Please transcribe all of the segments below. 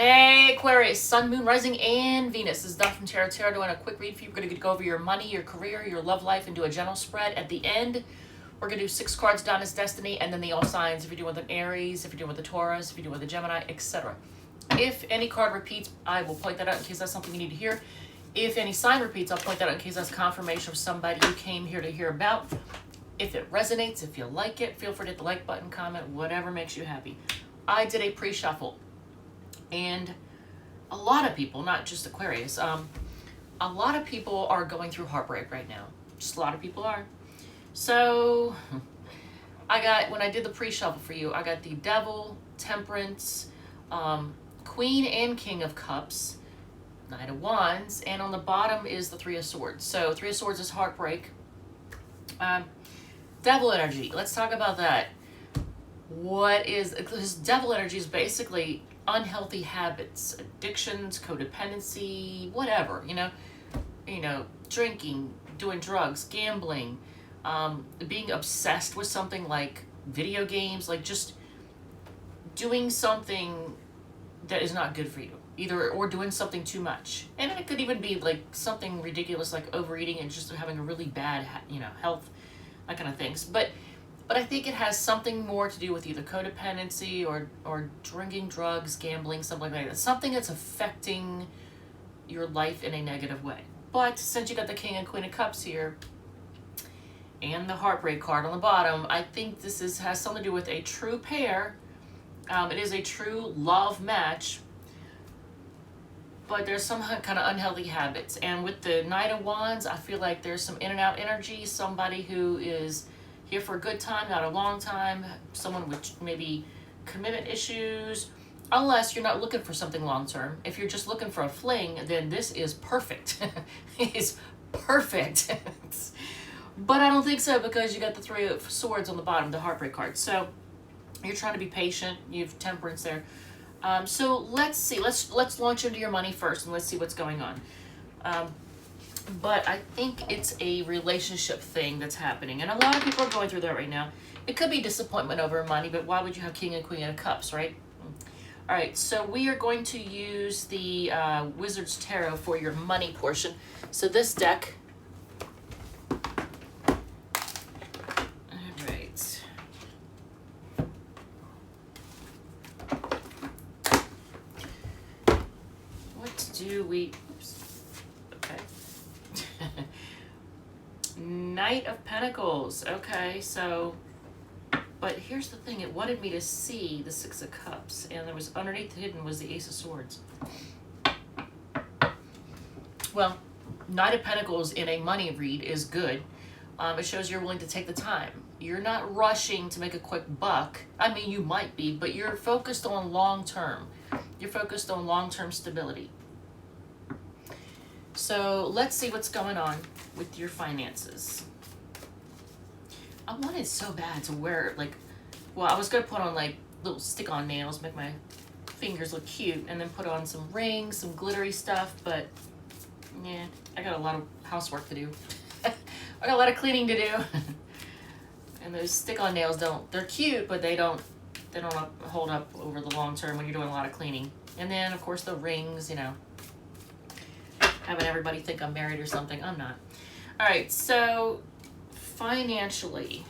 Hey Aquarius, Sun, Moon, Rising, and Venus. This is Dot from Tarot Tarot doing a quick read for you. We're going to go over your money, your career, your love life, and do a general spread. At the end, we're going to do 6 cards down as destiny, and then the all signs if you're doing with an Aries, if you're doing with the Taurus, if you're doing with a Gemini, etc. If any card repeats, I will point that out in case that's something you need to hear. If any sign repeats, I'll point that out in case that's confirmation of somebody you came here to hear about. If it resonates, if you like it, feel free to hit the like button, comment, whatever makes you happy. I did a pre-shuffle. And a lot of people, not just Aquarius, a lot of people are going through heartbreak right now. Just a lot of people are. So when I did the pre-shuffle for you, I got the Devil, Temperance, Queen and King of Cups, Knight of Wands, and on the bottom is the Three of Swords. So Three of Swords is heartbreak. Devil energy, let's talk about that. Because devil energy is basically unhealthy habits, addictions, codependency, whatever, you know, drinking, doing drugs, gambling, being obsessed with something like video games, like just doing something that is not good for you, or doing something too much. And it could even be like something ridiculous like overeating and just having a really bad, health, that kind of things. But I think it has something more to do with either codependency or drinking, drugs, gambling, something like that. Something that's affecting your life in a negative way. But since you got the King and Queen of Cups here and the Heartbreak card on the bottom, I think this has something to do with a true pair. It is a true love match, but there's some kind of unhealthy habits. And with the Knight of Wands, I feel like there's some in and out energy, somebody who is here for a good time, not a long time, someone with maybe commitment issues, unless you're not looking for something long term. If you're just looking for a fling, then this is perfect. It's perfect. But I don't think so, because you got the Three of Swords on the bottom, the Heartbreak card. So you're trying to be patient. You have Temperance there. So let's see. Let's launch into your money first, and let's see what's going on. But I think it's a relationship thing that's happening. And a lot of people are going through that right now. It could be disappointment over money, but why would you have King and Queen of Cups, right? All right, so we are going to use the Wizard's Tarot for your money portion. So this deck. All right. What do we... Knight of Pentacles. Okay, so, but here's the thing. It wanted me to see the Six of Cups, and there was underneath hidden was the Ace of Swords. Well, Knight of Pentacles in a money read is good. It shows you're willing to take the time. You're not rushing to make a quick buck. I mean, you might be, but you're focused on long term. You're focused on long-term stability. So let's see what's going on with your finances. I wanted so bad to wear, I was going to put on, little stick-on nails, make my fingers look cute, and then put on some rings, some glittery stuff, but, yeah, I got a lot of housework to do. I got a lot of cleaning to do. And those stick-on nails they're cute, but they don't hold up over the long term when you're doing a lot of cleaning. And then, of course, the rings, having everybody think I'm married or something. I'm not. All right, so financially,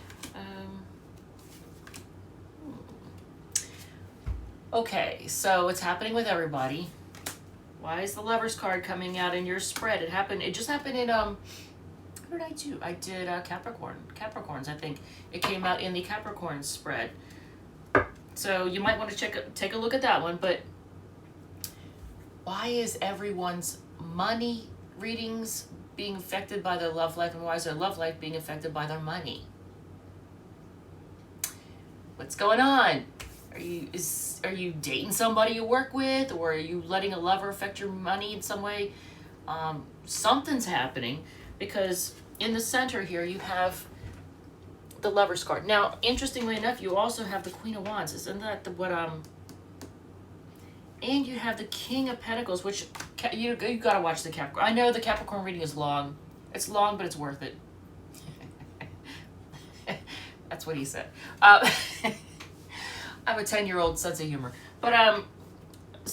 okay, so what's happening with everybody? Why is the Lovers card coming out in your spread? It just happened in, what did I do? I did Capricorns, I think. It came out in the Capricorn spread. So you might want to take a look at that one, but why is everyone's money readings being affected by their love life, and why is their love life being affected by their money? What's going on? Are you dating somebody you work with, or are you letting a lover affect your money in some way? Something's happening, because in the center here you have the Lovers card. Now, interestingly enough, you also have the Queen of Wands. Isn't that and you have the King of Pentacles, which you gotta watch the Capricorn. I know the Capricorn reading is long. It's long, but it's worth it. That's what he said. I have a 10-year-old sense of humor. But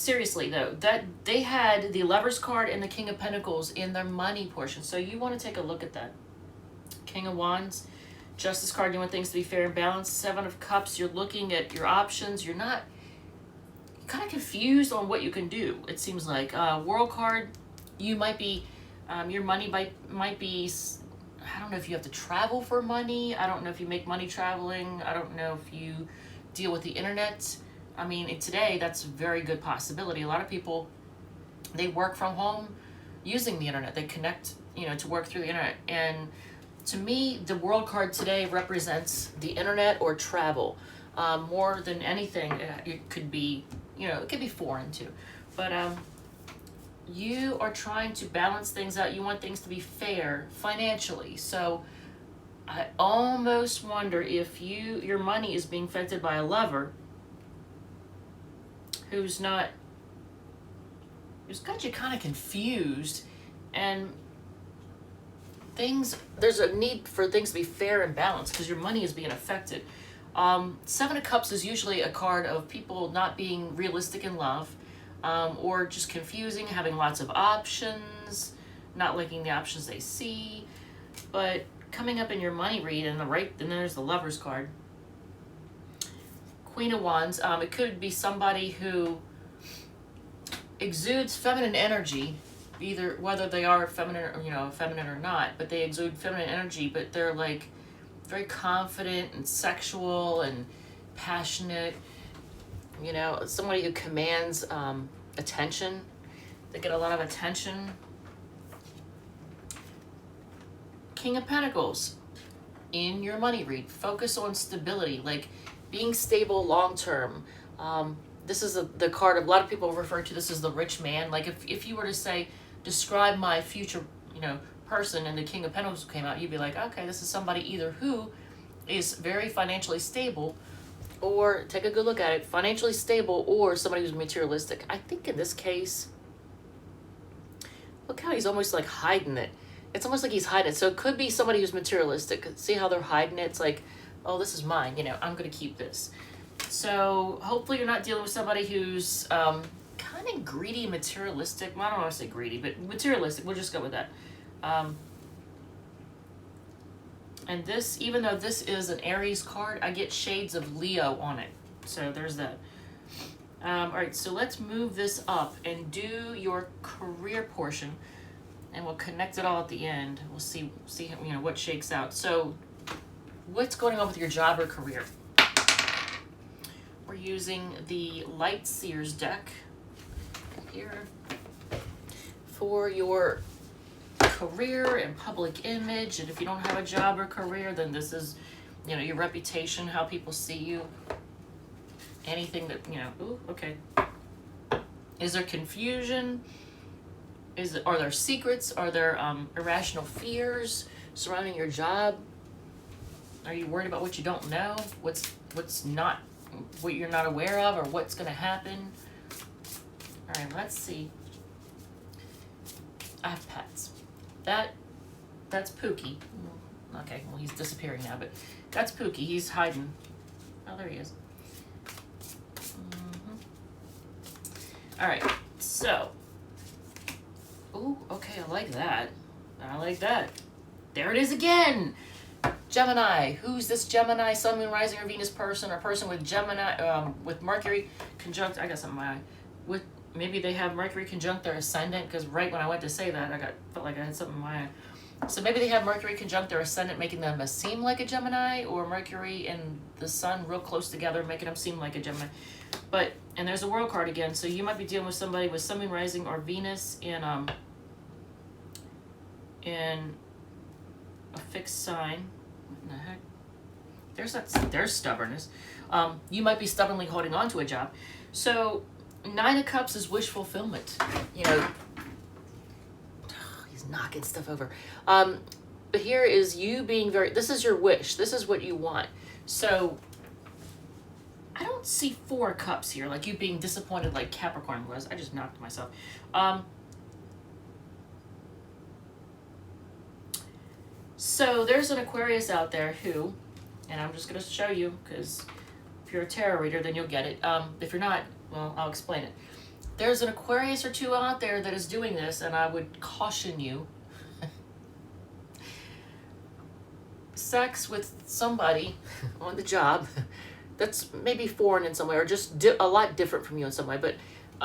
seriously though, that they had the Lovers card and the King of Pentacles in their money portion. So you want to take a look at that. King of Wands, Justice card, you want things to be fair and balanced. Seven of Cups, you're looking at your options. You're kind of confused on what you can do, it seems like. World card, you might be, your money might be, I don't know if you have to travel for money. I don't know if you make money traveling. I don't know if you deal with the internet. I mean, today, that's a very good possibility. A lot of people, they work from home using the internet. They connect, to work through the internet. And to me, the World card today represents the internet or travel. More than anything, it could be, it could be foreign too. But you are trying to balance things out. You want things to be fair financially. So I almost wonder if your money is being affected by a lover who's got you kind of confused, and there's a need for things to be fair and balanced because your money is being affected. Seven of Cups is usually a card of people not being realistic in love, or just confusing, having lots of options, not liking the options they see. But coming up in your money read, and there's the Lovers card. Queen of Wands, it could be somebody who exudes feminine energy, either whether they are feminine or not, but they exude feminine energy, but they're like very confident and sexual and passionate, somebody who commands attention. They get a lot of attention. King of Pentacles, in your money read, focus on stability, like being stable long term. This is the card a lot of people refer to this as the rich man. Like if you were to say, describe my future, person, and the King of Pentacles came out, you'd be like, okay, this is somebody either who is very financially stable, or take a good look at it, financially stable, or somebody who's materialistic. I think in this case, look how he's almost like hiding it. It's almost like he's hiding it. So it could be somebody who's materialistic. See how they're hiding it? It's like, oh, this is mine, I'm going to keep this. So hopefully you're not dealing with somebody who's kind of greedy, materialistic. Well, I don't want to say greedy, but materialistic. We'll just go with that. And this, even though this is an Aries card, I get shades of Leo on it. So there's that. All right, so let's move this up and do your career portion, and we'll connect it all at the end. We'll see what shakes out. So what's going on with your job or career? We're using the Light Seers deck here for your career and public image. And if you don't have a job or career, then this is, your reputation, how people see you, anything that, ooh, okay. Is there confusion? Are there secrets? Are there irrational fears surrounding your job? Are you worried about what you don't know? What's not, what you're not aware of, or what's going to happen? All right, let's see. I have pets. That's Pookie. Okay, well, he's disappearing now, but that's Pookie. He's hiding. Oh, there he is. All right, so. Ooh, okay, I like that. I like that. There it is again. Gemini. Who's this Gemini, Sun, Moon, Rising, or Venus person, or person with Gemini, with Mercury conjunct? I got something in my eye. With maybe they have Mercury conjunct their ascendant, because right when I went to say that, felt like I had something in my eye. So maybe they have Mercury conjunct their ascendant, making them seem like a Gemini, or Mercury and the Sun real close together, making them seem like a Gemini. But, and there's a World card again, so you might be dealing with somebody with Sun, Moon, Rising, or Venus in a fixed sign. What in the heck? There's stubbornness. You might be stubbornly holding on to a job. So, Nine of Cups is wish fulfillment. He's knocking stuff over. But here is you being this is your wish. This is what you want. So, I don't see Four Cups here, like you being disappointed like Capricorn was. I just knocked myself. So there's an Aquarius out there who, and I'm just going to show you, because if you're a tarot reader, then you'll get it. If you're not, well, I'll explain it. there's an Aquarius or two out there that is doing this, and I would caution you. Sex with somebody on the job that's maybe foreign in some way, or just a lot different from you in some way, but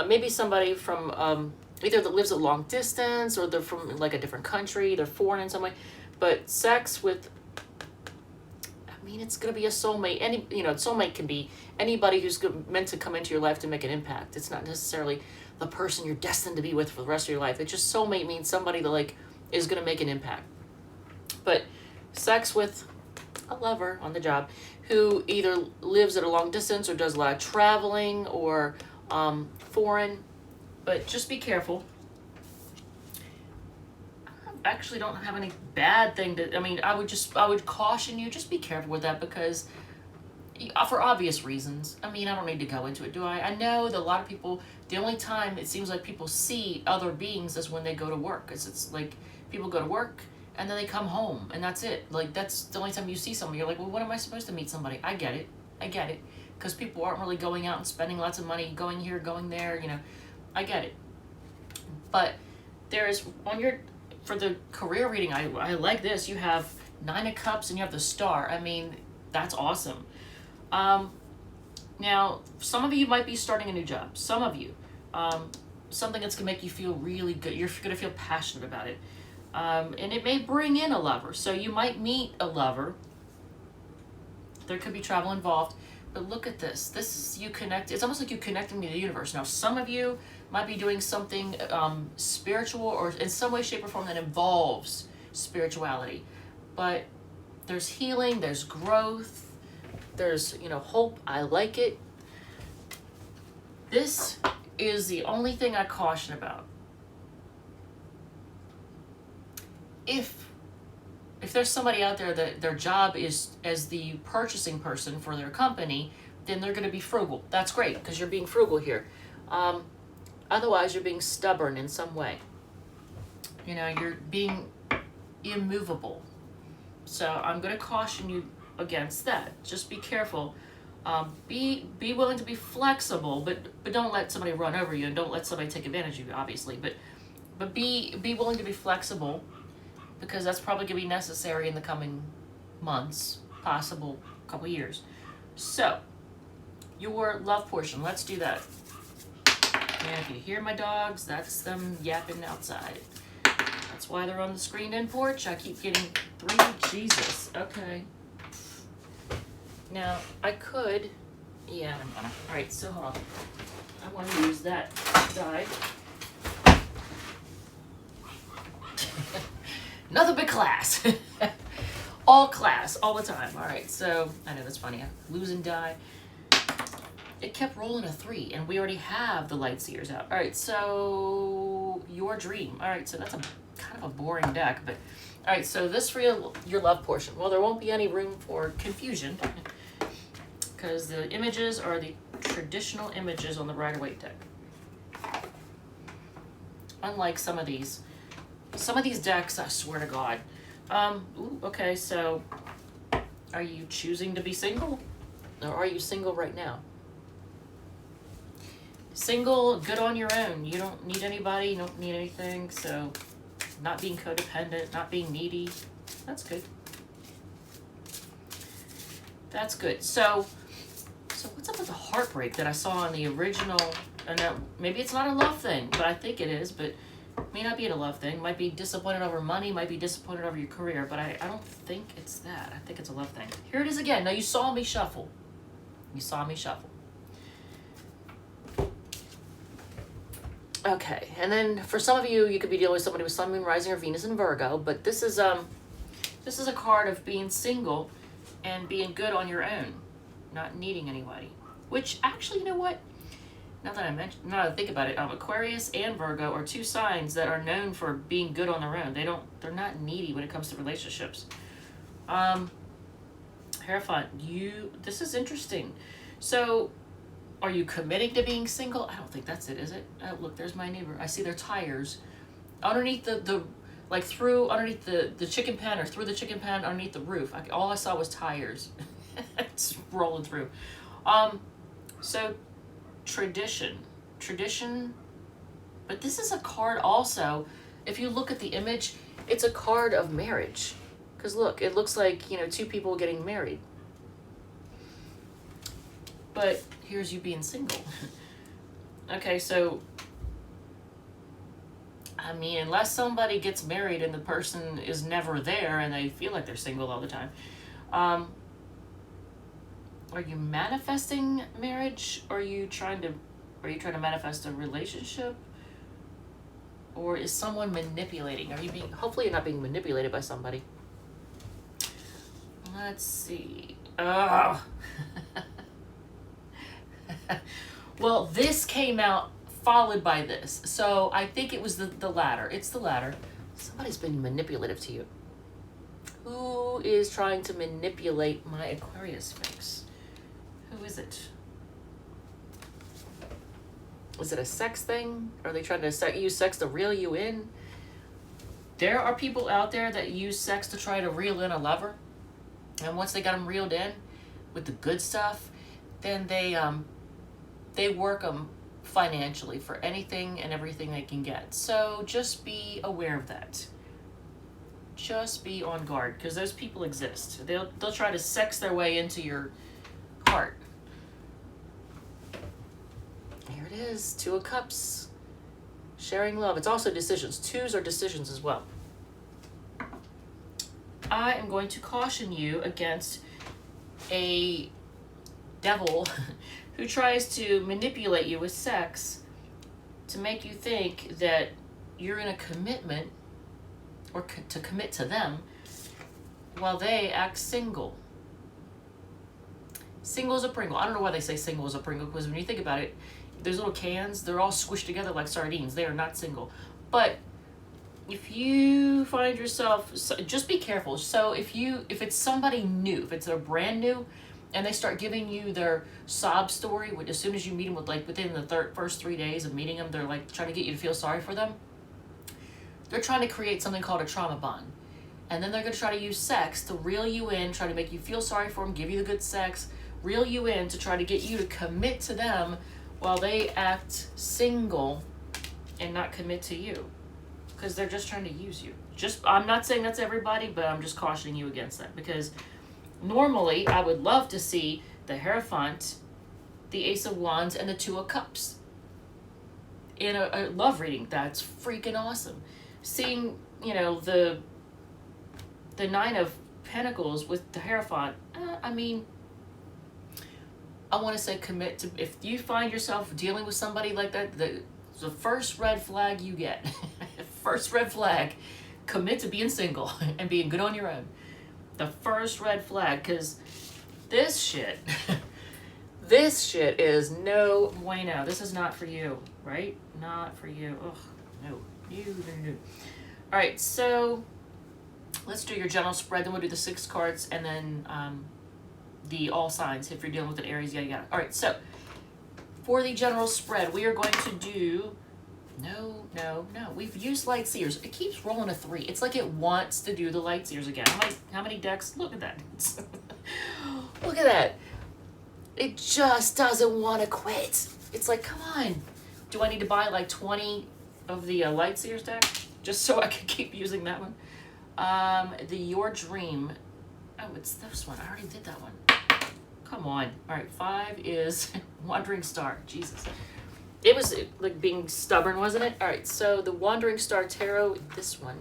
maybe somebody from either that lives a long distance, or they're from like a different country, they're foreign in some way, but sex with, I mean, it's going to be a soulmate. Soulmate can be anybody who's meant to come into your life to make an impact. It's not necessarily the person you're destined to be with for the rest of your life. It's just soulmate means somebody that like is going to make an impact. But sex with a lover on the job who either lives at a long distance or does a lot of traveling, or foreign, but just be careful. I actually don't have any bad thing to, I mean, I would caution you, just be careful with that, because for obvious reasons. I mean, I don't need to go into it, do I? I know that a lot of people, the only time it seems like people see other beings is when they go to work. It's like people go to work and then they come home, and that's it. Like, that's the only time you see somebody. You're like, well, when am I supposed to meet somebody? I get it. Because people aren't really going out and spending lots of money, going here, going there, I get it. But there's, for the career reading, I like this. You have 9 of Cups and you have the Star. I mean, that's awesome. Now, some of you might be starting a new job. Some of you, something that's going to make you feel really good. You're going to feel passionate about it. And it may bring in a lover. So you might meet a lover. There could be travel involved. But look at this. This is you connect. It's almost like you connecting to the universe. Now, some of you might be doing something spiritual, or in some way, shape, or form that involves spirituality. But there's healing. There's growth. There's, hope. I like it. This is the only thing I caution about. If there's somebody out there that their job is as the purchasing person for their company, then they're going to be frugal. That's great, because you're being frugal here. Otherwise, you're being stubborn in some way. You're being immovable. So I'm going to caution you against that. Just be careful. Be willing to be flexible, but don't let somebody run over you, and don't let somebody take advantage of you, obviously. But be willing to be flexible, because that's probably going to be necessary in the coming months, possible couple years. So, your love portion, let's do that. And if you hear my dogs, that's them yapping outside. That's why they're on the screened-in porch. I keep getting 3. Jesus. Okay. Now, I could... Yeah, I'm gonna... Alright, so hold on. I want to use that die. Another big class. All class, all the time. Alright, so... I know, that's funny. I'm losing die. It kept rolling a 3, and we already have the light seers out. Alright, so... Your dream. Alright, so that's a kind of a boring deck, but... Alright, so this for your love portion. Well, there won't be any room for confusion, because the images are the traditional images on the Rider-Waite deck. Unlike some of these decks, I swear to God. Okay, so are you choosing to be single? Or are you single right now? Single, good on your own. You don't need anybody, you don't need anything, so not being codependent, not being needy. That's good. That's good. So what's up with the heartbreak that I saw in the original? And maybe it's not a love thing, but I think it is, but may not be a love thing. Might be disappointed over money, might be disappointed over your career, but I don't think it's that. I think it's a love thing. Here it is again. Now, you saw me shuffle. Okay, and then for some of you, you could be dealing with somebody with Sun, Moon, Rising, or Venus in Virgo, but this is a card of being single and being good on your own, not needing anybody. Which, actually, you know what? Now that I think about it, Aquarius and Virgo are 2 signs that are known for being good on their own. They're not needy when it comes to relationships. Hierophant, this is interesting. So, are you committing to being single? I don't think that's it, is it? Oh, look, there's my neighbor. I see their tires underneath underneath the chicken pen, or through the chicken pen, underneath the roof. All I saw was tires. It's rolling through. So tradition But this is a card also, if you look at the image, it's a card of marriage. Because look, it looks like, you know, two people getting married. But here's you being single. Okay, so, I mean, unless somebody gets married and the person is never there and they feel like they're single all the time, are you manifesting marriage? Or are you trying to manifest a relationship? Or is someone manipulating? Are you being, hopefully you're not being manipulated by somebody. Let's see. Ugh. Well, this came out followed by this. So I think it was the latter. It's the latter. Somebody's been manipulative to you. Who is trying to manipulate my Aquarius face? Who is it? Is it a sex thing? Are they trying to use sex to reel you in? There are people out there that use sex to try to reel in a lover. And once they got them reeled in with the good stuff, then they work them financially for anything and everything they can get. So just be aware of that. Just be on guard, because those people exist. They'll try to sex their way into your heart. Here it is, Two of Cups. Sharing love. It's also decisions. Twos are decisions as well. I am going to caution you against a devil who tries to manipulate you with sex to make you think that you're in a commitment or to commit to them while they act single. Single as a Pringle. I don't know why they say single as a Pringle, because when you think about it, there's little cans, they're all squished together like sardines. They are not single. But if you find yourself, just be careful. So if it's somebody new, if it's a brand new, and they start giving you their sob story, as soon as you meet them, within the first 3 days of meeting them, they're like trying to get you to feel sorry for them. They're trying to create something called a trauma bond. And then they're going to try to use sex to reel you in, try to make you feel sorry for them, give you the good sex, reel you in to try to get you to commit to them while they act single and not commit to you. Because they're just trying to use you. I'm not saying that's everybody, but I'm just cautioning you against that. Because normally, I would love to see the Hierophant, the Ace of Wands, and the Two of Cups in a love reading. That's freaking awesome. Seeing, the Nine of Pentacles with the Hierophant, I want to say commit to, if you find yourself dealing with somebody like that, the first red flag you get, first red flag, commit to being single and being good on your own. The first red flag, because this shit is no bueno. This is not for you, right? Not for you. Ugh, no. All right, so let's do your general spread. Then we'll do the 6 cards, and then the all signs if you're dealing with an Aries, yada yada. All right, so for the general spread, we are going to do no. We've used light seers. It keeps rolling a 3. It's like it wants to do the light seers again. How many decks? Look at that. Look at that. It just doesn't want to quit. It's like, come on. Do I need to buy like 20 of the light seers deck just so I can keep using that one? The Your Dream. Oh, it's this one. I already did that one. Come on. All right, 5 is Wandering Star. Jesus. It was like being stubborn, wasn't it? All right, so the Wandering Star Tarot, this one.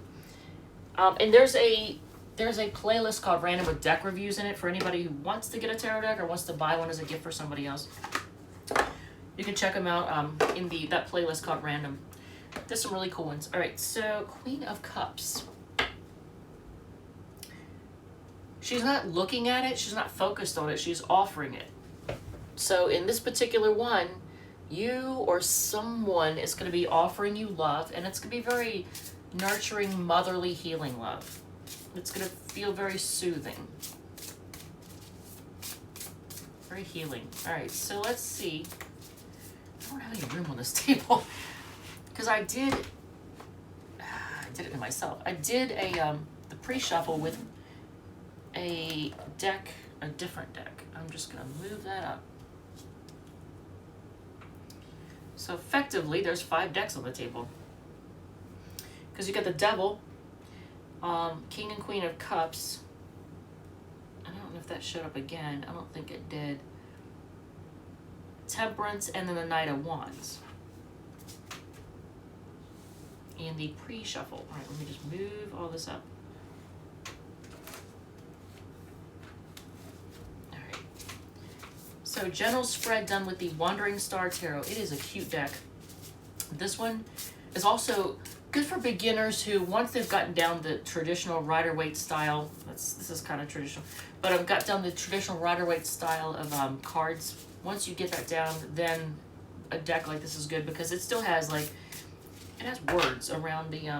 And there's a playlist called Random with deck reviews in it for anybody who wants to get a tarot deck or wants to buy one as a gift for somebody else. You can check them out in that playlist called Random. There's some really cool ones. All right, so Queen of Cups. She's not looking at it. She's not focused on it. She's offering it. So in this particular one, you or someone is going to be offering you love, and it's going to be very nurturing, motherly, healing love. It's going to feel very soothing. Very healing. All right, so let's see. I don't have any room on this table because I did it to myself. I did the pre-shuffle with a different deck. I'm just going to move that up. So effectively, there's 5 decks on the table. Because you got the Devil, King and Queen of Cups. I don't know if that showed up again. I don't think it did. Temperance, and then the Knight of Wands. And the pre-shuffle. All right, let me just move all this up. All right. So general spread done with the Wandering Star Tarot. It is a cute deck. This one is also good for beginners who, once they've gotten down the traditional Rider-Waite style, this is kind of traditional, but I've got down the traditional Rider-Waite style of cards. Once you get that down, then a deck like this is good because it still has like, it has words around the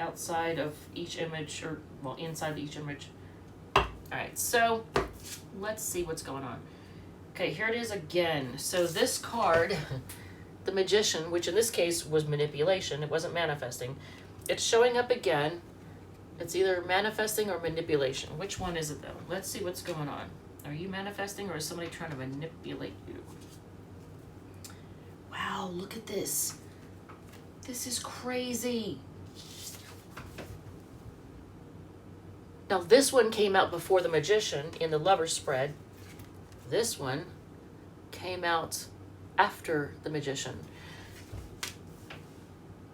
outside of each image, or well, inside each image. All right, so let's see what's going on. Okay, here it is again. So this card, the Magician, which in this case was manipulation, it wasn't manifesting. It's showing up again. It's either manifesting or manipulation. Which one is it though? Let's see what's going on. Are you manifesting or is somebody trying to manipulate you? Wow, look at this. This is crazy. Now this one came out before the Magician in the Lover's spread. This one came out after the Magician.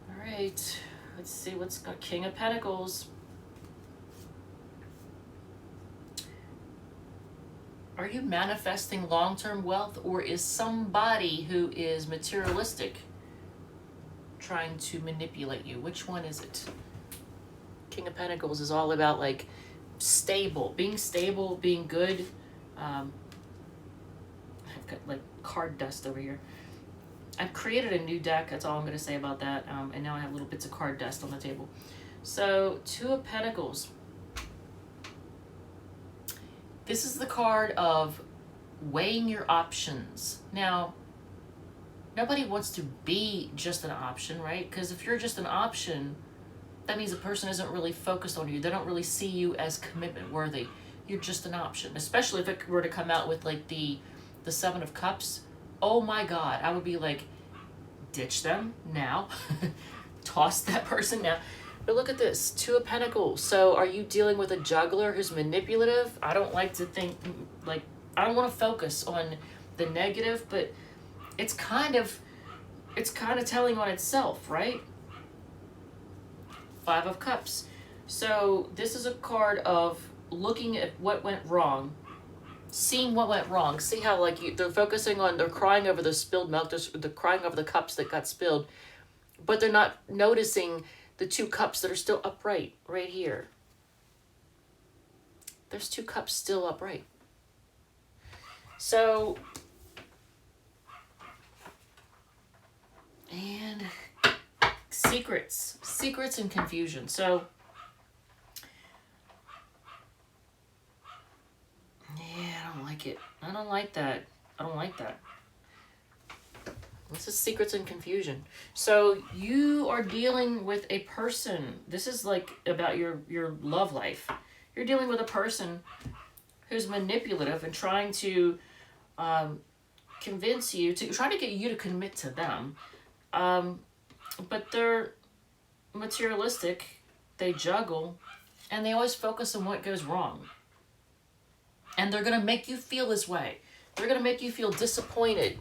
All right, let's see what's got. King of Pentacles. Are you manifesting long-term wealth, or is somebody who is materialistic trying to manipulate you? Which one is it? King of Pentacles is all about like stable, being good. I've got like card dust over here. I've created a new deck. That's all I'm going to say about that. And now I have little bits of card dust on the table. So 2 of Pentacles. This is the card of weighing your options. Now, nobody wants to be just an option, right? Because if you're just an option, that means the person isn't really focused on you. They don't really see you as commitment worthy. You're just an option. Especially if it were to come out with like the 7 of Cups. Oh my God, I would be like, ditch them now. Toss that person now. But look at this, 2 of Pentacles. So are you dealing with a juggler who's manipulative? I don't like to think, like, I don't want to focus on the negative, but it's kind of telling on itself, right? 5 of Cups. So this is a card of looking at what went wrong, seeing what went wrong. See how like they're focusing on, they're crying over the spilled milk, they're crying over the cups that got spilled, but they're not noticing the 2 cups that are still upright right here. There's 2 cups still upright. So, and secrets and confusion. So, yeah, I don't like it. I don't like that. I don't like that. This is secrets and confusion. So you are dealing with a person. This is like about your love life. You're dealing with a person who's manipulative and trying to convince you, to try to get you to commit to them. But they're materialistic. They juggle, and they always focus on what goes wrong. And they're going to make you feel this way. They're going to make you feel disappointed.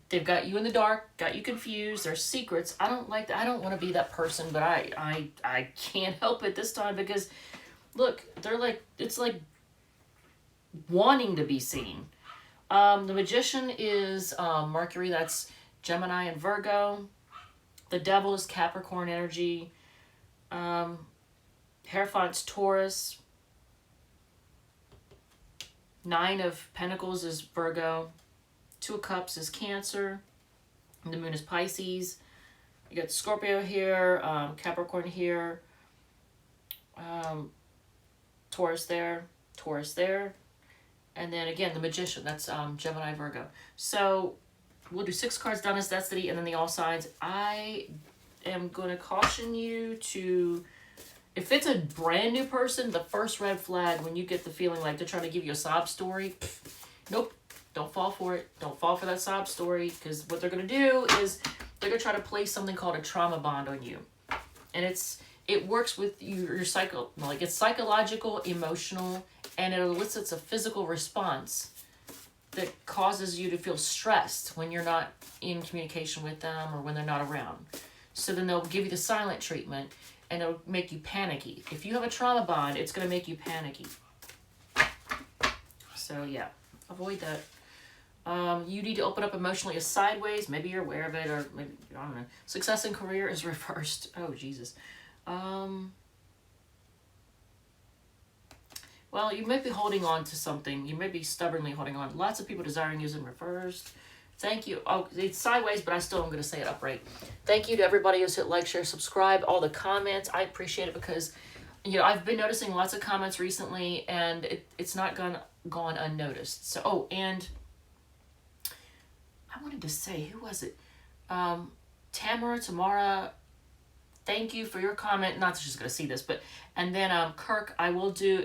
They've got you in the dark, got you confused. There's secrets. I don't like that. I don't want to be that person, but I can't help it this time because, look, they're like, it's like wanting to be seen. The Magician is Mercury. That's Gemini and Virgo. The Devil is Capricorn energy. Hierophant's Taurus. 9 of Pentacles is Virgo. 2 of Cups is Cancer. And the Moon is Pisces. You got Scorpio here, Capricorn here, Taurus there, and then again the Magician. That's Gemini, Virgo. So we'll do 6 cards down as Destiny, and then the all signs. I am going to caution you to, if it's a brand new person, the first red flag when you get the feeling like they're trying to give you a sob story, nope. Don't fall for it. Don't fall for that sob story, because what they're going to do is they're going to try to place something called a trauma bond on you. And it works with your it's psychological, emotional, and it elicits a physical response that causes you to feel stressed when you're not in communication with them or when they're not around. So then they'll give you the silent treatment, and it'll make you panicky. If you have a trauma bond, it's going to make you panicky. So yeah, avoid that. You need to open up emotionally as sideways. Maybe you're aware of it, or maybe, I don't know. Success in career is reversed. Oh, Jesus. Well, you might be holding on to something. You may be stubbornly holding on. Lots of people desiring you in reversed. Thank you. Oh, it's sideways, but I still am going to say it upright. Thank you to everybody who's hit like, share, subscribe, all the comments. I appreciate it because, I've been noticing lots of comments recently, and it's not gone unnoticed. So, and I wanted to say, who was it? Tamara, thank you for your comment. Not that she's going to see this, but, and then Kirk, I will do,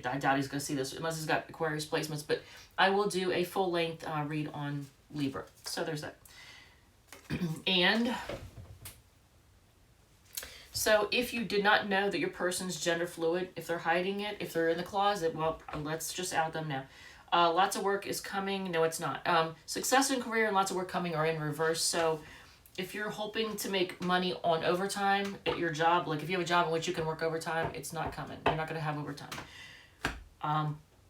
I doubt he's going to see this unless he's got Aquarius placements, but I will do a full length read on Libra. So there's that. And so if you did not know that your person's gender fluid, if they're hiding it, if they're in the closet, well, let's just out them now. Lots of work is coming. No, it's not. Success in career and lots of work coming are in reverse. So if you're hoping to make money on overtime at your job, like if you have a job in which you can work overtime, it's not coming. You're not going to have overtime.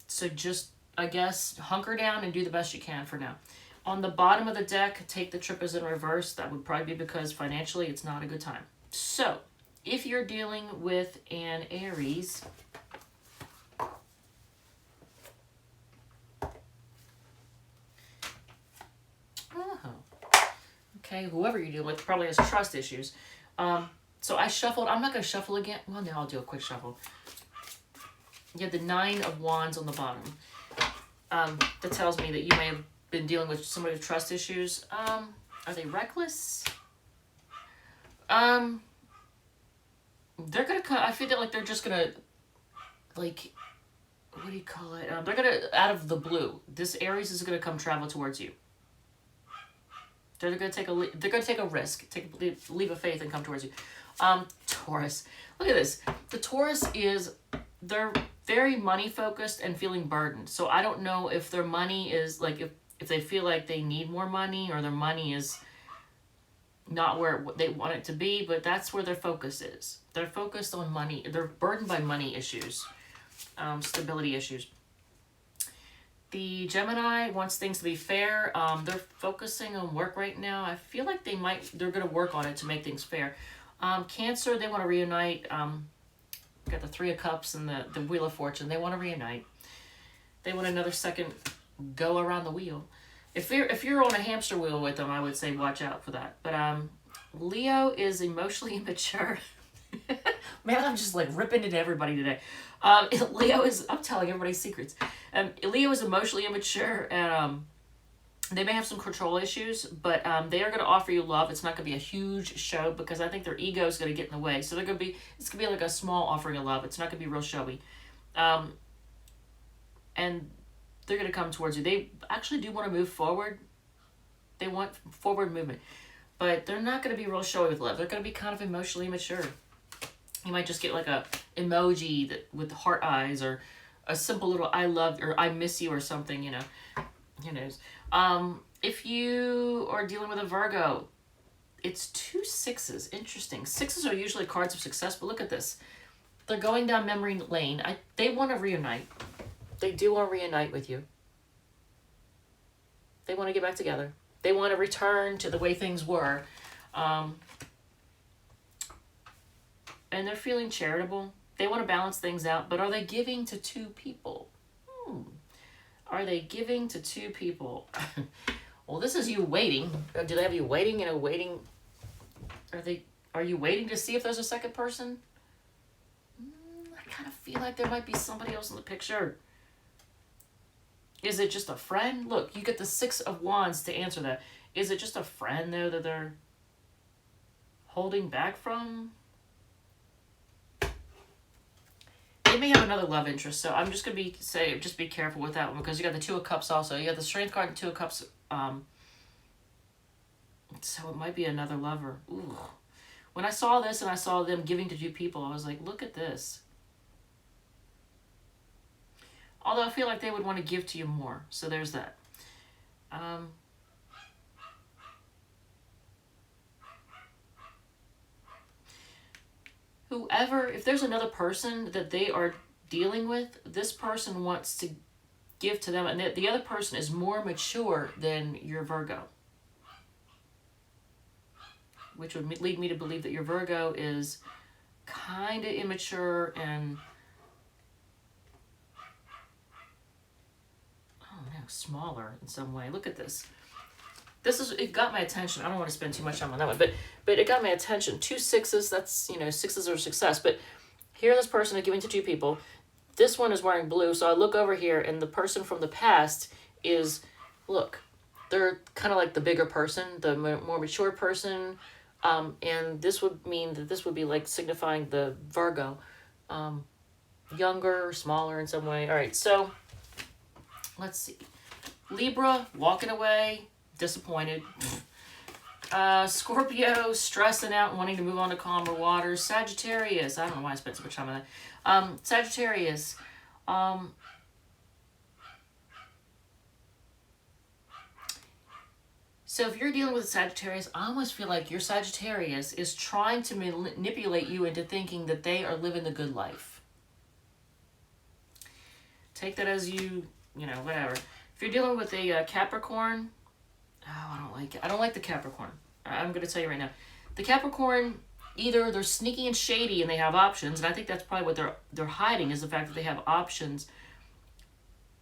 So just, I guess, hunker down and do the best you can for now. On the bottom of the deck, take the trip as in reverse. That would probably be because financially it's not a good time. So if you're dealing with an Aries, okay, whoever you're dealing with probably has trust issues. So I shuffled. I'm not going to shuffle again. Well, now I'll do a quick shuffle. You have the 9 of Wands on the bottom. That tells me that you may have been dealing with somebody with trust issues. Are they reckless? They're going to, I feel like they're just going to, like, what do you call it? They're going to, out of the blue, this Aries is going to come travel towards you. They're going to take a risk, leave a faith and come towards you. Taurus, look at this. The Taurus they're very money focused and feeling burdened. So I don't know if their money is like, if they feel like they need more money or their money is not where they want it to be, but that's where their focus is. They're focused on money. They're burdened by money issues, stability issues. The Gemini wants things to be fair. They're focusing on work right now. I feel like they're going to work on it to make things fair. Cancer, they want to reunite. Got the 3 of Cups and the Wheel of Fortune. They want to reunite. They want another second go around the wheel. If you're on a hamster wheel with them, I would say watch out for that. But Leo is emotionally immature. Man, I'm just like ripping into everybody today. Leo is, I'm telling everybody's secrets. Leo is emotionally immature, and they may have some control issues, but they are going to offer you love. It's not going to be a huge show because I think their ego is going to get in the way. So it's going to be like a small offering of love. It's not going to be real showy. And they're going to come towards you. They actually do want to move forward. They want forward movement, but they're not going to be real showy with love. They're going to be kind of emotionally immature. You might just get like a emoji with heart eyes, or a simple little I love or I miss you or something, who knows. If you are dealing with a Virgo, it's 2 6s. Interesting. 6s are usually cards of success, but look at this. They're going down memory lane. They want to reunite. They do want to reunite with you. They want to get back together. They want to return to the way things were. And they're feeling charitable. They want to balance things out, but are they giving to 2 people? Are they giving to 2 people? Well, this is you waiting. Do they have you waiting? Waiting. Are you waiting to see if there's a second person? I kind of feel like there might be somebody else in the picture. Is it just a friend? Look, you get the 6 of Wands to answer that. Is it just a friend, though, that they're holding back from? they may have another love interest. So I'm just gonna just be careful with that one, because you got the Two of Cups also. You got the Strength card and Two of Cups. So it might be another lover. Ooh. When I saw this and I saw them giving to two people, I was like, look at this. Although I feel like they would want to give to you more. So there's that. Whoever, if there's another person that they are dealing with, this person wants to give to them, and the other person is more mature than your Virgo. Which would lead me to believe that your Virgo is kind of immature and, oh no, smaller in some way. Look at this. It got my attention. I don't want to spend too much time on that one, but it got my attention. 2 6s, that's, you know, 6s are success. But here this person is giving to two people. This one is wearing blue, so I look over here, and the person from the past is, look, they're kind of like the bigger person, the more mature person, and this would mean that this would be like signifying the Virgo, younger, smaller in some way. All right, so let's see. Libra, walking away, disappointed. Scorpio, stressing out and wanting to move on to calmer waters. Sagittarius, I don't know why I spent so much time on that. Sagittarius, so if you're dealing with Sagittarius, I almost feel like your Sagittarius is trying to manipulate you into thinking that they are living the good life. Take that as you know, whatever. If you're dealing with a Capricorn, oh, I don't like it. I don't like the Capricorn. I'm going to tell you right now. The Capricorn, either they're sneaky and shady and they have options, and I think that's probably what they're hiding, is the fact that they have options.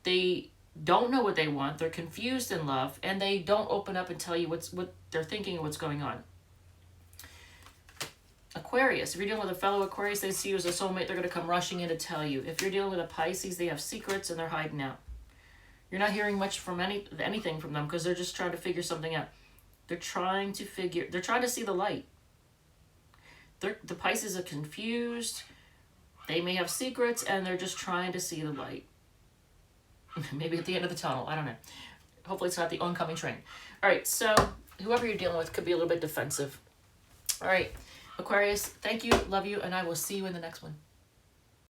They don't know what they want. They're confused in love, and they don't open up and tell you what they're thinking and what's going on. Aquarius, if you're dealing with a fellow Aquarius, they see you as a soulmate, they're going to come rushing in to tell you. If you're dealing with a Pisces, they have secrets and they're hiding out. You're not hearing much from anything from them, because they're just trying to figure something out. They're trying to see the light. The Pisces are confused. They may have secrets, and they're just trying to see the light. Maybe at the end of the tunnel. I don't know. Hopefully it's not the oncoming train. All right, so whoever you're dealing with could be a little bit defensive. All right, Aquarius, thank you, love you, and I will see you in the next one.